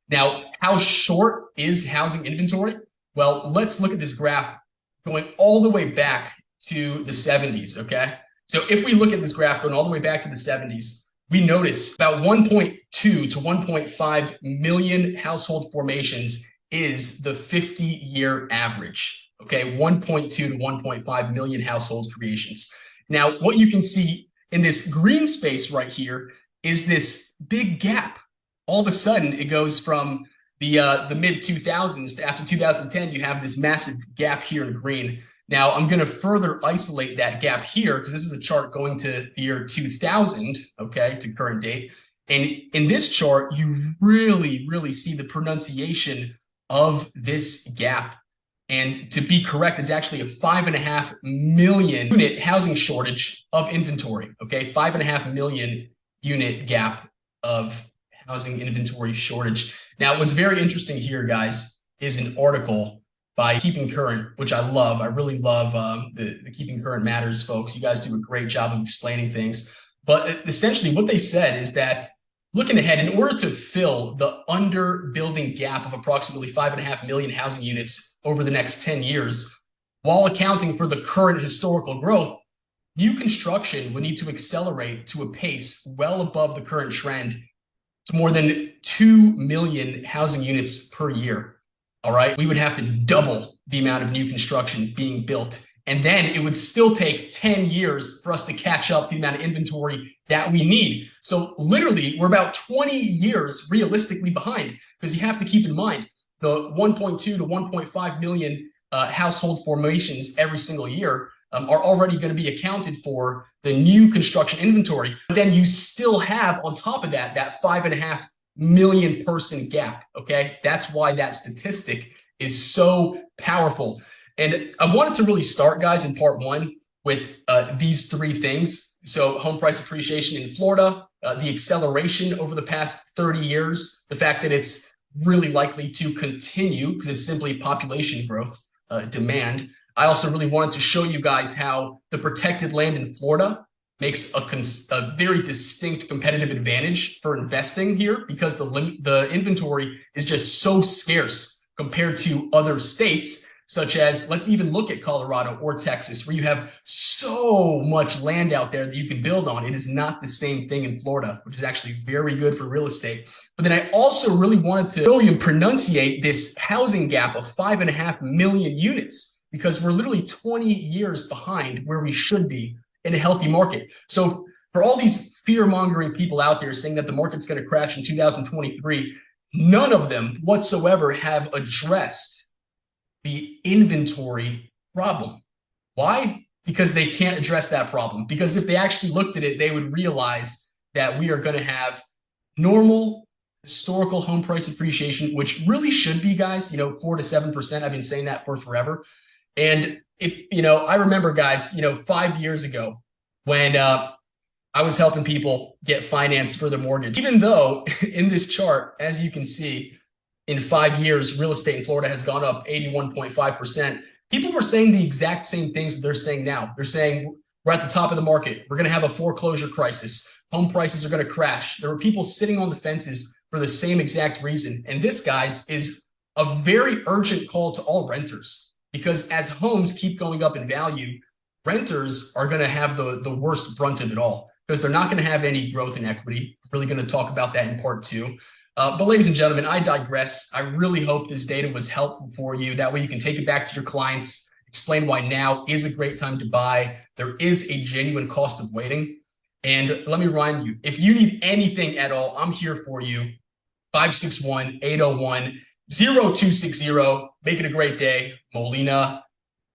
Now, how short is housing inventory? Well, let's look at this graph going all the way back to the 70s, okay? So if we look at this graph going all the way back to the 70s, we notice about 1.2 to 1.5 million household formations is the 50-year average, okay? 1.2 to 1.5 million household creations. Now, what you can see in this green space right here is this big gap. All of a sudden, it goes from the mid 2000s to after 2010, you have this massive gap here in green. Now, I'm going to further isolate that gap here because this is a chart going to the year 2000, okay, to current date. And in this chart, you really see the pronunciation of this gap. And to be correct, it's actually a 5.5 million unit housing shortage of inventory, okay? 5.5 million unit gap of housing inventory shortage. Now, what's very interesting here, guys, is an article by Keeping Current, which I love. I really love the Keeping Current Matters folks. You guys do a great job of explaining things. But essentially what they said is that looking ahead, in order to fill the under-building gap of approximately 5.5 million housing units over the next 10 years, while accounting for the current historical growth, new construction would need to accelerate to a pace well above the current trend to more than 2 million housing units per year. All right, we would have to double the amount of new construction being built. And then it would still take 10 years for us to catch up to the amount of inventory that we need. So literally, we're about 20 years realistically behind, because you have to keep in mind the 1.2 to 1.5 million household formations every single year are already going to be accounted for the new construction inventory. But then you still have on top of that, that 5.5 million person gap. Okay. That's why that statistic is so powerful. And I wanted to really start, guys, in part one with these three things. So home price appreciation in Florida, the acceleration over the past 30 years, the fact that it's really likely to continue because it's simply population growth, demand. I also really wanted to show you guys how the protected land in Florida makes a very distinct competitive advantage for investing here, because the inventory is just so scarce compared to other states, such as, let's even look at Colorado or Texas, where you have so much land out there that you can build on. It is not the same thing in Florida, which is actually very good for real estate. But then I also really wanted to show you and pronunciate this housing gap of 5.5 million units, because we're literally 20 years behind where we should be in a healthy market. So for all these fear-mongering people out there saying that the market's going to crash in 2023, none of them whatsoever have addressed the inventory problem. Why? Because they can't address that problem. Because if they actually looked at it, they would realize that we are going to have normal historical home price appreciation, which really should be, guys, 4 to 7%. I've been saying that for forever. And if, I remember, guys, 5 years ago when I was helping people get financed for their mortgage, even though in this chart, as you can see, in 5 years, real estate in Florida has gone up 81.5%. People were saying the exact same things that they're saying now. They're saying we're at the top of the market. We're going to have a foreclosure crisis. Home prices are going to crash. There were people sitting on the fences for the same exact reason. And this, guys, is a very urgent call to all renters, because as homes keep going up in value, renters are going to have the worst brunt of it all, because they're not going to have any growth in equity. We're really going to talk about that in part two. But ladies and gentlemen, I digress. I really hope this data was helpful for you. That way you can take it back to your clients, explain why now is a great time to buy. There is a genuine cost of waiting. And let me remind you, if you need anything at all, I'm here for you. 561-801-0260. Make it a great day. Molina